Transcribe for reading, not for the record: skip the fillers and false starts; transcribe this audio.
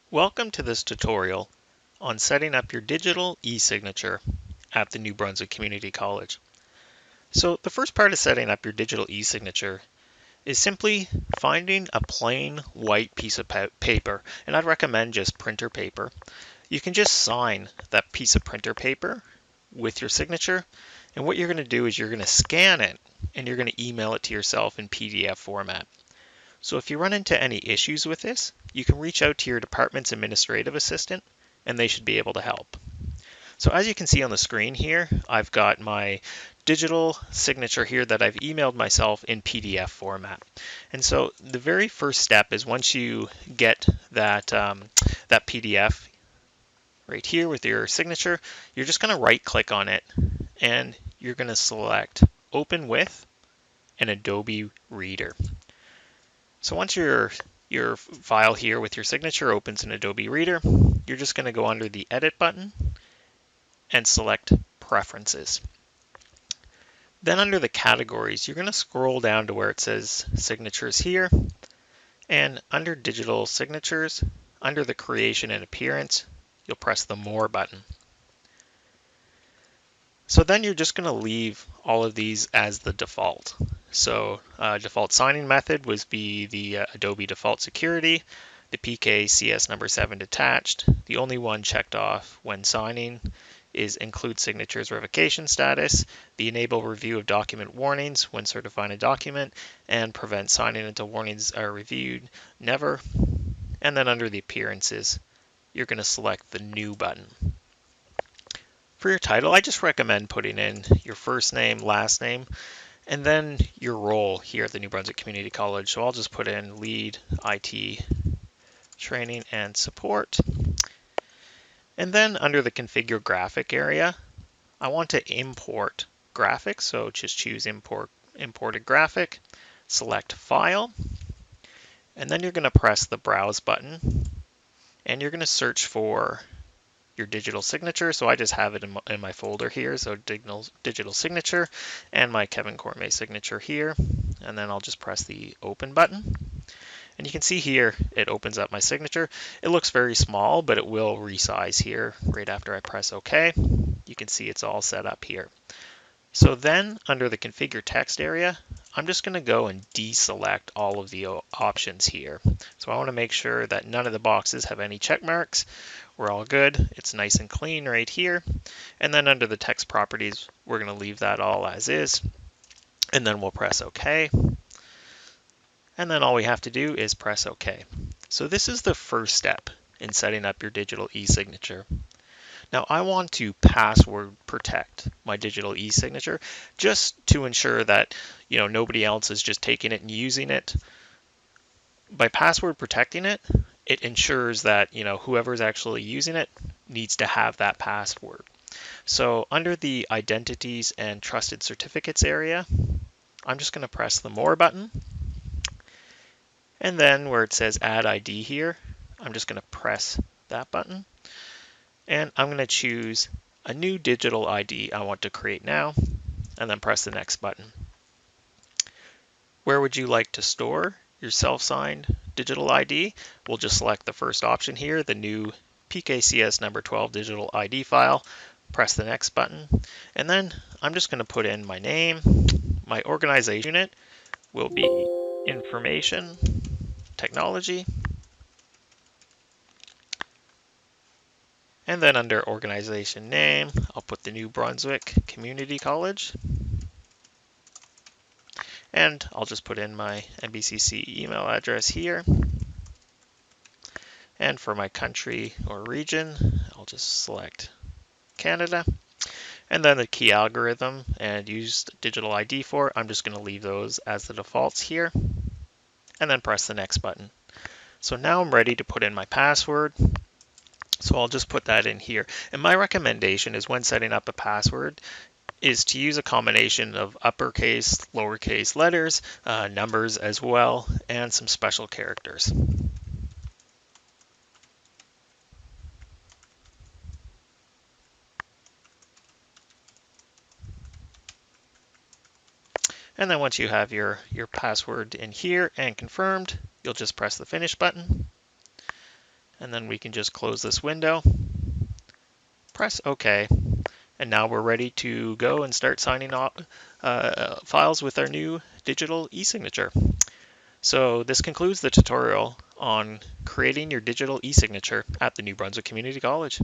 Welcome to this tutorial on setting up your digital e-signature at the New Brunswick Community College. So the first part of setting up your digital e-signature is simply finding a plain white piece of paper, and I'd recommend just printer paper. You can just sign that piece of printer paper with your signature, and what you're going to do is you're going to scan it and you're going to email it to yourself in PDF format. So if you run into any issues with this, you can reach out to your department's administrative assistant and they should be able to help. So as you can see on the screen here, I've got my digital signature here that I've emailed myself in PDF format. And so the very first step is once you get that PDF right here with your signature, you're just going to right click on it and you're going to select Open with an Adobe Reader. So once your file here with your signature opens in Adobe Reader, you're just going to go under the Edit button and select Preferences. Then under the categories, you're going to scroll down to where it says Signatures here, and under Digital Signatures, under the Creation and Appearance, you'll press the More button. So then you're just going to leave all of these as the default. So default signing method would be the Adobe default security, the PKCS number 7 detached. The only one checked off when signing is include signatures verification status, the enable review of document warnings when certifying a document, and prevent signing until warnings are reviewed, never. And then under the appearances, you're going to select the New button. For your title, I just recommend putting in your first name, last name, and then your role here at the New Brunswick Community College. So I'll just put in Lead IT Training and Support. And then under the Configure Graphic area, I want to import graphics. So just choose Imported Graphic, select File, and then you're going to press the Browse button, and you're going to search for your digital signature. So I just have it in my folder here. So digital signature and my Kevin Cormier signature here. And then I'll just press the Open button. And you can see here, it opens up my signature. It looks very small, but it will resize here right after I press OK. You can see it's all set up here. So then under the Configure Text area, I'm just going to go and deselect all of the options here. So I want to make sure that none of the boxes have any check marks. We're all good. It's nice and clean right here. And then under the text properties, we're going to leave that all as is. And then we'll press OK. And then all we have to do is press OK. So this is the first step in setting up your digital e-signature. Now I want to password protect my digital e-signature just to ensure that nobody else is just taking it and using it. By password protecting it, it ensures that whoever's actually using it needs to have that password. So under the Identities and Trusted Certificates area, I'm just going to press the More button. And then where it says Add ID here, I'm just going to press that button. And I'm going to choose a new digital ID I want to create now, and then press the Next button. Where would you like to store your self-signed digital ID? We'll just select the first option here, the new PKCS number 12 digital ID file. Press the Next button, and then I'm just going to put in my name. My organization unit will be Information Technology. And then under organization name, I'll put the New Brunswick Community College. And I'll just put in my NBCC email address here. And for my country or region, I'll just select Canada. And then the key algorithm and used digital ID for, I'm just going to leave those as the defaults here. And then press the Next button. So now I'm ready to put in my password. So I'll just put that in here. And my recommendation is when setting up a password is to use a combination of uppercase, lowercase letters, numbers as well, and some special characters. And then once you have your password in here and confirmed, you'll just press the Finish button. And then we can just close this window, press OK, and now we're ready to go and start signing off files with our new digital e-signature. So this concludes the tutorial on creating your digital e-signature at the New Brunswick Community College.